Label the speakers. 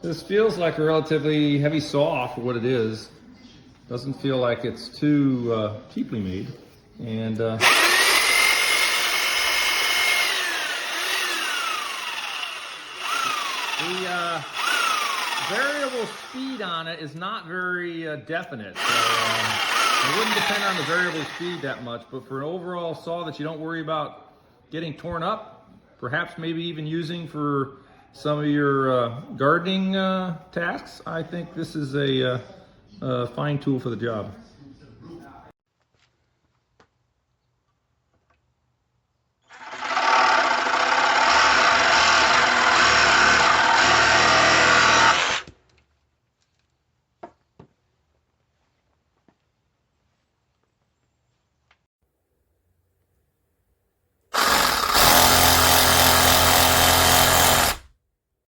Speaker 1: This feels like a relatively heavy saw for what it is. Doesn't feel like it's too cheaply made. And the variable speed on it is not very definite. So, it wouldn't depend on the variable speed that much, but for an overall saw that you don't worry about getting torn up, perhaps maybe even using for some of your gardening tasks, I think this is a fine tool for the job.